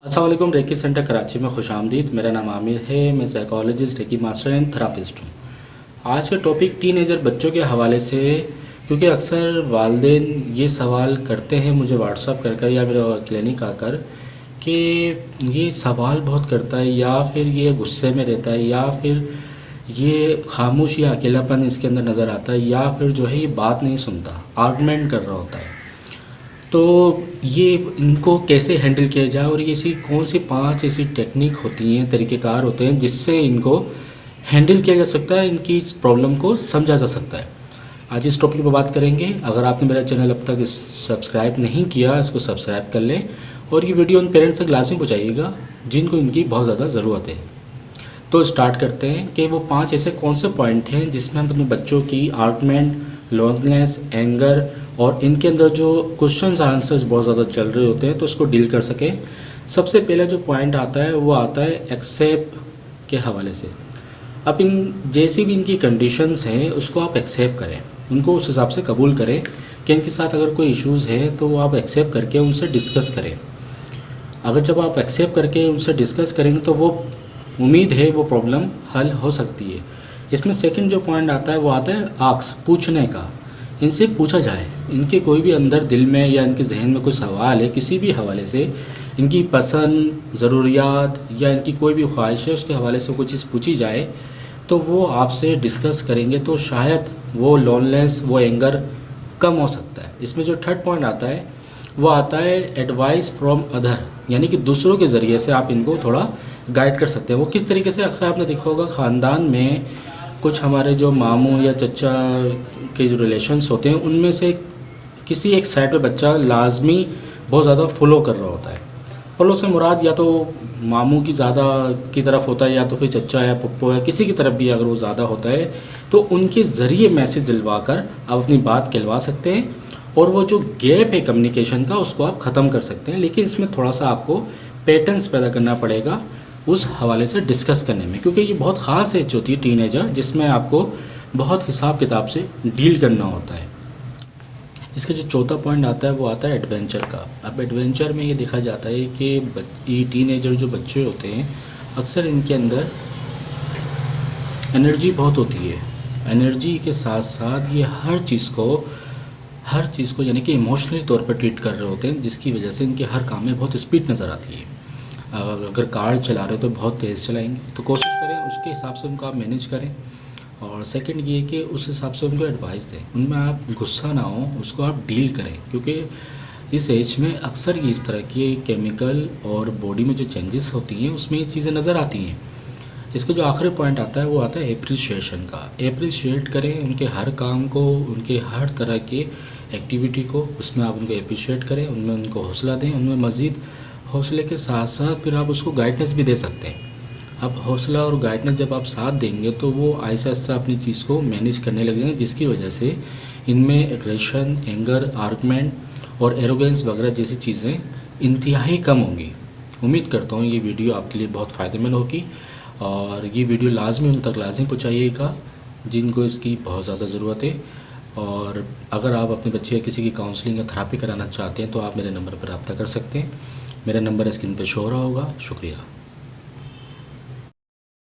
अस्सलाम वालेकुम। Recce centre Karachi में खुशामदीद। मेरा नाम आमिर है। मैं psychologist, reiki master and therapist हूँ। आज का टॉपिक टीनेजर बच्चों के हवाले से, क्योंकि अक्सर वालिदैन ये सवाल करते हैं मुझे व्हाट्सअप कर या मेरे क्लिनिक आकर कि ये सवाल बहुत करता है, या फिर ये गुस्से में रहता है, या फिर ये खामोश या अकेलापन इसके अंदर नज़र आता है, या फिर जो है ये बात नहीं सुनता, आर्गुमेंट कर रहा होता है। तो ये इनको कैसे हैंडल किया जाए और ये ऐसी कौन सी 5 ऐसी टेक्निक होती हैं, तरीक़ेकार होते हैं जिससे इनको हैंडल किया जा सकता है, इनकी इस प्रॉब्लम को समझा जा सकता है। आज इस टॉपिक पर बात करेंगे। अगर आपने मेरा चैनल अब तक सब्सक्राइब नहीं किया, इसको सब्सक्राइब कर लें और ये वीडियो उन पेरेंट्स तक लाजमी पहुँचाइएगा जिनको इनकी बहुत ज़्यादा ज़रूरत है। तो स्टार्ट करते हैं कि वो 5 ऐसे कौन से पॉइंट हैं जिसमें हम अपने बच्चों की आर्गुमेंट, लोनलीनेस, एंगर और इनके अंदर जो क्वेश्चंस आंसर्स बहुत ज़्यादा चल रहे होते हैं तो उसको डील कर सकें। सबसे पहला जो पॉइंट आता है वो आता है एक्सेप्ट के हवाले से। अब इन जैसी भी इनकी कंडीशंस हैं उसको आप एक्सेप्ट करें, उनको उस हिसाब से कबूल करें कि इनके साथ अगर कोई इश्यूज़ हैं तो वो आप एक्सेप्ट करके उनसे डिस्कस करें। अगर जब आप एक्सेप्ट करके उनसे डिस्कस करेंगे तो वो उम्मीद है वो प्रॉब्लम हल हो सकती है। इसमें सेकंड जो पॉइंट आता है वो आता है आक्स, पूछने का। इनसे पूछा जाए, इनके कोई भी अंदर दिल में या इनके जहन में कोई सवाल है किसी भी हवाले से, इनकी पसंद, ज़रूरियात या इनकी कोई भी ख्वाहिश है उसके हवाले से कोई चीज़ पूछी जाए तो वो आपसे डिस्कस करेंगे तो शायद वो लोनलेस, वो एंगर कम हो सकता है। इसमें जो थर्ड पॉइंट आता है वो आता है एडवाइस फ्रॉम अदर, यानी कि दूसरों के ज़रिए से आप इनको थोड़ा गाइड कर सकते हैं। वो किस तरीके से, अक्सर आपने देखा होगा ख़ानदान में कुछ हमारे जो मामू या चचा के जो रिलेशंस होते हैं उनमें से किसी एक साइड पे बच्चा लाजमी बहुत ज़्यादा फॉलो कर रहा होता है। फॉलो से मुराद या तो मामू की ज़्यादा की तरफ होता है, या तो फिर चचा या पप्पो या किसी की तरफ भी अगर वो ज़्यादा होता है तो उनके ज़रिए मैसेज दिलवा कर आप अपनी बात कहलवा सकते हैं और वो जो गैप है कम्युनिकेशन का उसको आप ख़त्म कर सकते हैं। लेकिन इसमें थोड़ा सा आपको पैटर्न्स पैदा करना पड़ेगा उस हवाले से डिस्कस करने में, क्योंकि ये बहुत ख़ास एज होती है टीनेजर जिसमें आपको बहुत हिसाब किताब से डील करना होता है। इसका जो चौथा पॉइंट आता है वो आता है एडवेंचर का। अब एडवेंचर में ये देखा जाता है कि ये टीनेजर जो बच्चे होते हैं अक्सर इनके अंदर एनर्जी बहुत होती है। एनर्जी के साथ साथ ये हर चीज़ को यानी कि इमोशनली तौर पर ट्रीट कर रहे होते हैं, जिसकी वजह से इनके हर काम में बहुत स्पीड नज़र आती है। अगर कार चला रहे हो तो बहुत तेज़ चलाएंगे, तो कोशिश करें उसके हिसाब से उनको आप मैनेज करें। और सेकंड ये कि उस हिसाब से उनको एडवाइस दें, उनमें आप गुस्सा ना हो, उसको आप डील करें, क्योंकि इस एज में अक्सर ये इस तरह के केमिकल और बॉडी में जो चेंजेस होती हैं उसमें ये चीज़ें नज़र आती हैं। इसका जो आखिरी पॉइंट आता है वो आता है एप्रिशिएशन का। एप्रिशिएट करें उनके हर काम को, उनके हर तरह के एक्टिविटी को, उसमें आप उनको एप्रिशिएट करें, उनमें उनको हौसला दें। उनमें मज़ीद हौसले के साथ साथ फिर आप उसको गाइडेंस भी दे सकते हैं। अब हौसला और गाइडेंस जब आप साथ देंगे तो वो आहिस्ता आहिस्ता अपनी चीज़ को मैनेज करने लग जाएंगे, जिसकी वजह से इनमें एग्रेशन, एंगर, आर्गुमेंट और एरोगेंस वगैरह जैसी चीज़ें इंतहाई कम होंगी। उम्मीद करता हूँ ये वीडियो आपके लिए बहुत फ़ायदेमंद होगी और ये वीडियो लाजमी उन तक लाजमी पहुँचाइएगा जिनको इसकी बहुत ज़्यादा ज़रूरत है। और अगर आप अपने बच्चे या किसी की काउंसलिंग या थेरापी कराना चाहते हैं तो आप मेरे नंबर पर रब्ता कर सकते हैं। मेरा नंबर स्क्रीन पर शो हो रहा होगा। शुक्रिया।